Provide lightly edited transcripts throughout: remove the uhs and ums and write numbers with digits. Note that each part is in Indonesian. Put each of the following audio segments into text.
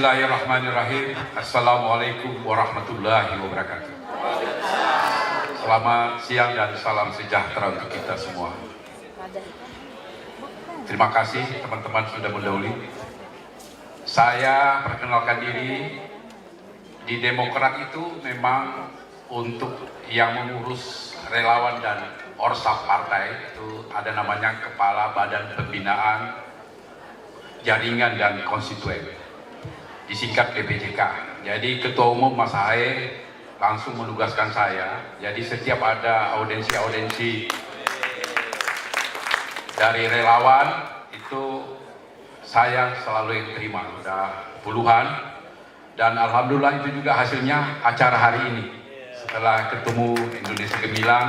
Bismillahirrahmanirrahim. Assalamualaikum warahmatullahi wabarakatuh. Selamat siang dan salam sejahtera untuk kita semua. Terima kasih teman-teman sudah mendahului. Saya perkenalkan diri. Di Demokrat itu memang untuk yang mengurus relawan dan orsap partai itu ada namanya Kepala Badan Pembinaan Jaringan dan Konstituen, disingkat PBJK. Jadi Ketua Umum Mas Ahaye langsung menugaskan saya. Jadi setiap ada audensi-audensi dari relawan itu saya selalu yang terima, udah puluhan. Dan alhamdulillah itu juga hasilnya acara hari ini setelah ketemu Indonesia Gemilang,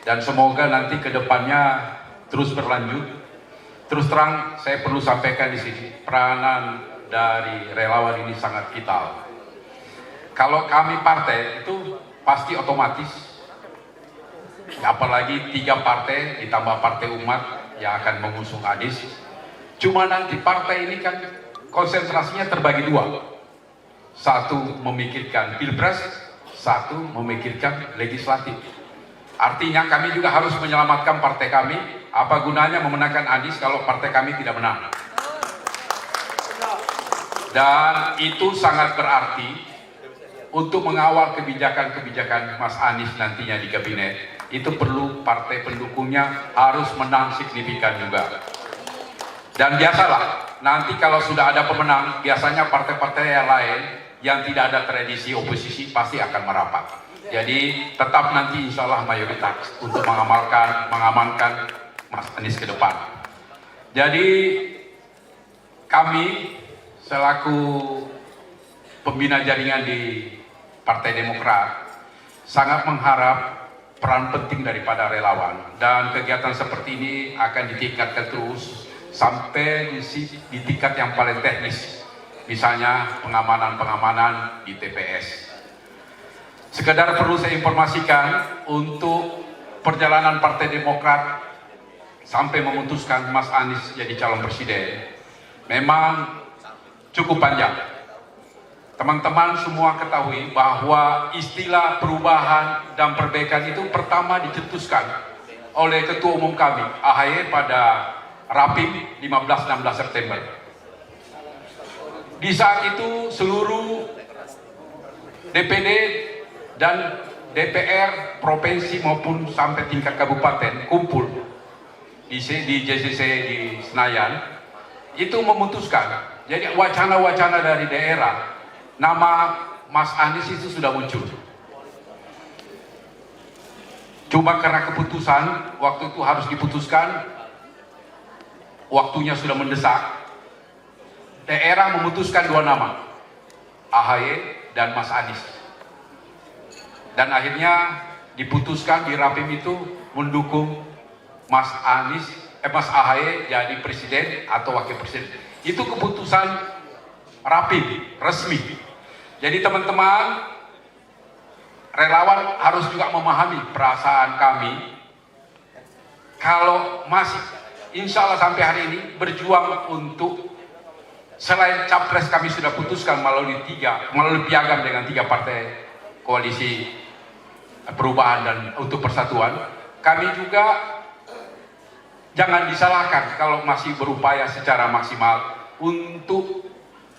dan semoga nanti kedepannya terus berlanjut. Terus terang saya perlu sampaikan di sini, peranan dari relawan ini sangat vital. Kalau kami partai itu pasti otomatis, apalagi 3 partai ditambah partai umat yang akan mengusung Anies. Cuma nanti partai ini kan konsentrasinya terbagi 2. Satu memikirkan pilpres, satu memikirkan legislatif. Artinya kami juga harus menyelamatkan partai kami. Apa gunanya memenangkan Anies kalau partai kami tidak menang? Dan itu sangat berarti untuk mengawal kebijakan-kebijakan Mas Anies nantinya di kabinet. Itu perlu partai pendukungnya harus menang signifikan juga. Dan biasalah, nanti kalau sudah ada pemenang, biasanya partai-partai yang lain yang tidak ada tradisi oposisi pasti akan merapat. Jadi tetap nanti insya Allah mayoritas untuk mengamankan Mas Anies ke depan. Jadi kami selaku pembina jaringan di Partai Demokrat sangat mengharap peran penting daripada relawan, dan kegiatan seperti ini akan ditingkatkan terus sampai di tingkat yang paling teknis, misalnya pengamanan di TPS. Sekedar perlu saya informasikan, untuk perjalanan Partai Demokrat sampai memutuskan Mas Anies jadi calon presiden memang cukup panjang. Teman-teman semua ketahui bahwa istilah perubahan dan perbaikan itu pertama dicetuskan oleh Ketua Umum kami Ahaye pada Rapim 15-16 September. Di saat itu seluruh DPD dan DPR provinsi maupun sampai tingkat kabupaten kumpul di JCC di Senayan, itu memutuskan. Jadi wacana-wacana dari daerah, nama Mas Anies itu sudah muncul. Cuma karena keputusan waktu itu harus diputuskan, waktunya sudah mendesak, daerah memutuskan 2 nama, Ahaye dan Mas Anies. Dan akhirnya diputuskan di Rapim itu mendukung Mas Ahaye jadi presiden atau wakil presiden. Itu keputusan Rapim resmi. Jadi teman-teman relawan harus juga memahami perasaan kami kalau masih insya Allah sampai hari ini berjuang untuk, selain capres kami sudah putuskan melalui piagam dengan 3 partai koalisi perubahan dan untuk persatuan, kami juga jangan disalahkan kalau masih berupaya secara maksimal untuk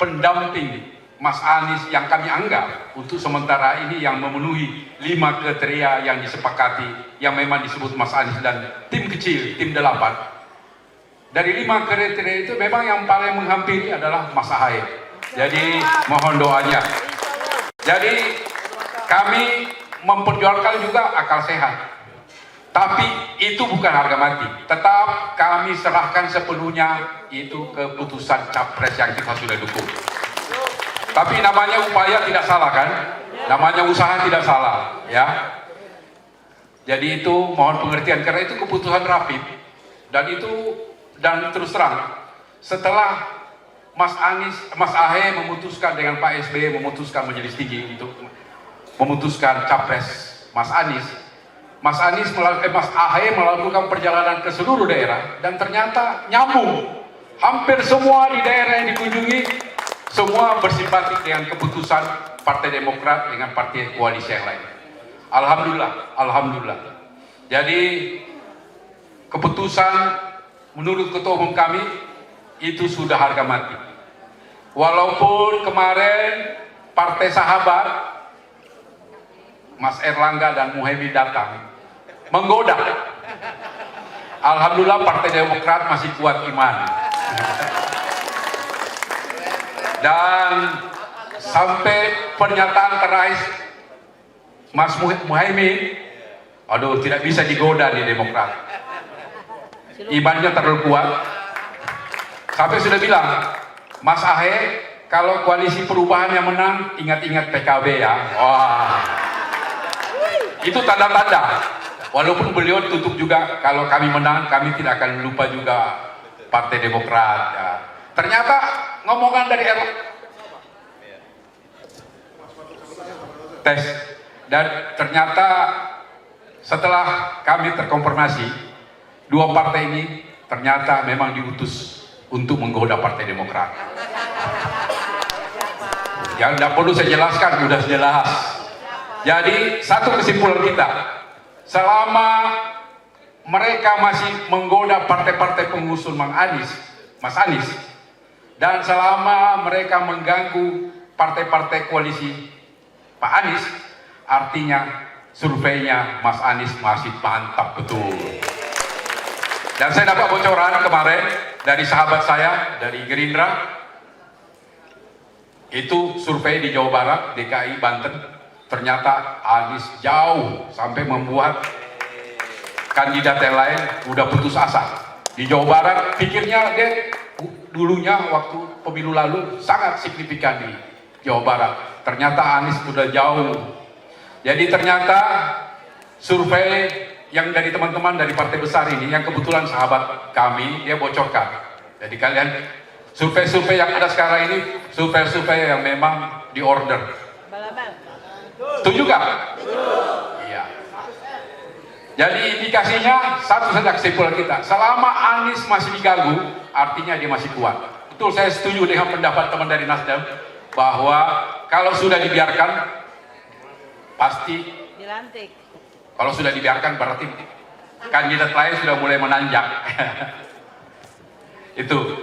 pendamping Mas Anies yang kami anggap untuk sementara ini yang memenuhi 5 kriteria yang disepakati, yang memang disebut Mas Anies dan tim kecil, tim 8. Dari 5 kriteria itu memang yang paling menghampiri adalah Mas Ahaye. Jadi mohon doanya. Jadi kami memperjuangkan juga akal sehat. Tapi itu bukan harga mati. Tetap kami serahkan sepenuhnya itu keputusan capres yang kita sudah dukung. Tapi namanya upaya tidak salah kan? Namanya usaha tidak salah, ya. Jadi itu mohon pengertian, karena itu keputusan Rapim. Dan terus terang, setelah Mas Ahaye memutuskan dengan Pak SBY memutuskan majelis tinggi untuk memutuskan capres Mas Anies, Mas Ahaye melakukan perjalanan ke seluruh daerah dan ternyata nyambung. Hampir semua di daerah yang dikunjungi semua bersimpati dengan keputusan Partai Demokrat dengan partai koalisi yang lain. Alhamdulillah, alhamdulillah. Jadi keputusan menurut Ketua Umum kami itu sudah harga mati. Walaupun kemarin Partai Sahabat Mas Erlangga dan Muhaimin datang menggoda, alhamdulillah Partai Demokrat masih kuat iman. Dan sampai pernyataan terakhir Mas Muhaimin, aduh, tidak bisa digoda di Demokrat, imannya terlalu kuat. Sampai sudah bilang, Mas Ahe, kalau koalisi perubahan yang menang, ingat-ingat PKB ya. Wah, itu tanda-tanda. Walaupun beliau tutup juga, kalau kami menang, kami tidak akan lupa juga Partai Demokrat. Ya. Ternyata ngomongan dari tes, dan ternyata setelah kami terkonfirmasi, dua partai ini ternyata memang diutus untuk menggoda Partai Demokrat. Yang tidak perlu saya jelaskan, sudah jelas. Jadi satu kesimpulan kita, selama mereka masih menggoda partai-partai pengusung Mas Anies, dan selama mereka mengganggu partai-partai koalisi Pak Anies, artinya surveinya Mas Anies masih mantap betul. Dan saya dapat bocoran kemarin dari sahabat saya dari Gerindra, itu survei di Jawa Barat, DKI, Banten, ternyata Anies jauh sampai membuat kandidat yang lain udah putus asa. Di Jawa Barat pikirnya dia dulunya waktu pemilu lalu sangat signifikan di Jawa Barat, ternyata Anies sudah jauh. Jadi ternyata survei yang dari teman-teman dari partai besar ini, yang kebetulan sahabat kami, dia bocorkan. Jadi kalian, survei-survei yang ada sekarang ini, survei-survei yang memang diorder. Setuju gak? Iya. Jadi indikasinya satu saja kesimpulan kita, selama Anies masih diganggu, artinya dia masih kuat. Betul, saya setuju dengan pendapat teman dari Nasdem, bahwa kalau sudah dibiarkan, pasti dilantik. Kalau sudah dibiarkan berarti kandidat lain sudah mulai menanjak. Itu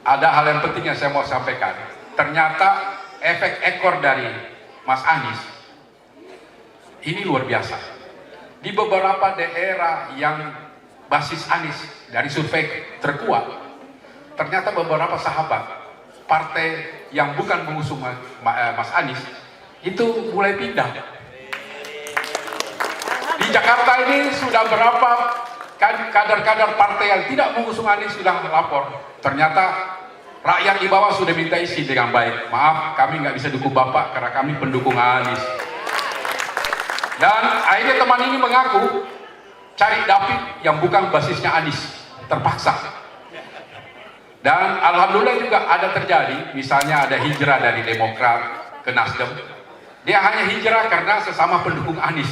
ada hal yang penting yang saya mau sampaikan. Ternyata efek ekor dari Mas Anies ini luar biasa. Di beberapa daerah yang basis Anies dari survei terkuat, ternyata beberapa sahabat partai yang bukan mengusung Mas Anies itu mulai pindah. Di Jakarta ini sudah berapa kader-kader partai yang tidak mengusung Anies sudah melapor. Ternyata rakyat di bawah sudah minta isi dengan baik. Maaf, kami nggak bisa dukung Bapak karena kami pendukung Anies. Dan akhirnya teman ini mengaku cari dapil yang bukan basisnya Anies, terpaksa. Dan alhamdulillah juga ada terjadi, misalnya ada hijrah dari Demokrat ke Nasdem. Dia hanya hijrah karena sesama pendukung Anies.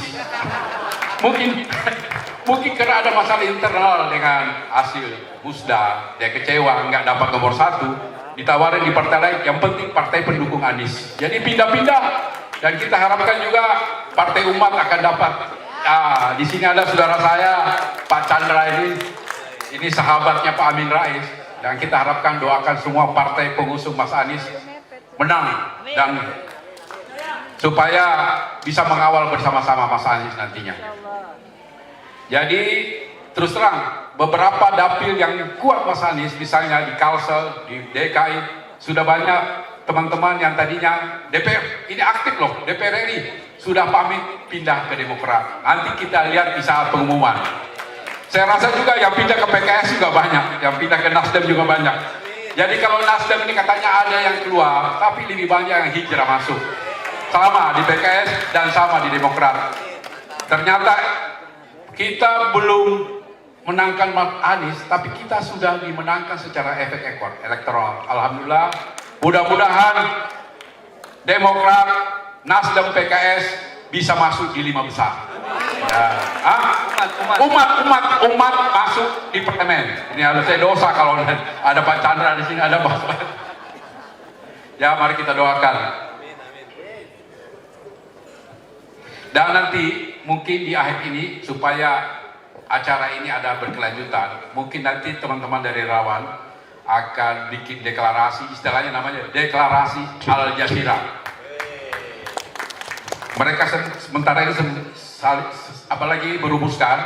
Mungkin karena ada masalah internal dengan hasil musda, dia kecewa nggak dapat nomor 1, ditawarin di partai lain, yang penting partai pendukung Anies. Jadi pindah-pindah, dan kita harapkan juga Partai Umat akan dapat. Di sini ada saudara saya Pak Chandra, ini sahabatnya Pak Amin Rais, dan kita harapkan doakan semua partai pengusung Mas Anies menang dan supaya bisa mengawal bersama-sama Mas Anies nantinya. Jadi terus terang, beberapa dapil yang kuat Mas Anies, misalnya di Kalsel, di DKI, sudah banyak teman-teman yang tadinya DPR, ini aktif loh, DPR RI sudah pamit pindah ke Demokrat. Nanti kita lihat di saat pengumuman. Saya rasa juga yang pindah ke PKS juga banyak, yang pindah ke Nasdem juga banyak. Jadi kalau Nasdem ini katanya ada yang keluar, tapi lebih banyak yang hijrah masuk. Sama di PKS dan sama di Demokrat. Ternyata kita belum menangkan Mas Anies, tapi kita sudah dimenangkan secara efek ekor elektoral. Alhamdulillah, mudah-mudahan Demokrat, Nasdem, PKS bisa masuk di 5 besar. Ya. umat masuk di parlemen. Ini harus saya dosa kalau ada Pak Chandra di sini, ada Pak. Ya, mari kita doakan. Dan nanti mungkin di akhir ini supaya acara ini ada berkelanjutan, mungkin nanti teman-teman dari Rawan akan bikin deklarasi, istilahnya namanya deklarasi Al Jazeera. Mereka sementara ini apalagi berumuskan,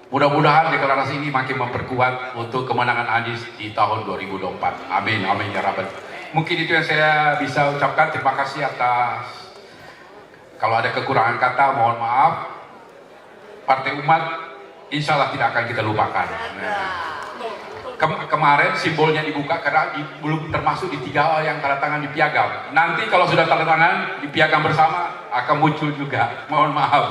mudah-mudahan deklarasi ini makin memperkuat untuk kemenangan Anies di tahun 2024. Amin, amin ya Rabbal. Mungkin itu yang saya bisa ucapkan. Terima kasih atas, kalau ada kekurangan kata mohon maaf. Partai Umat insya Allah tidak akan kita lupakan. Kemarin simbolnya dibuka karena belum termasuk di 3 hal yang tanda tangan di piagam. Nanti kalau sudah tanda tangan di piagam bersama akan muncul juga. Mohon maaf.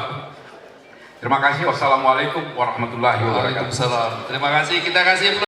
Terima kasih. Wassalamualaikum warahmatullahi wabarakatuh. Waalaikumsalam. Terima kasih. Kita kasih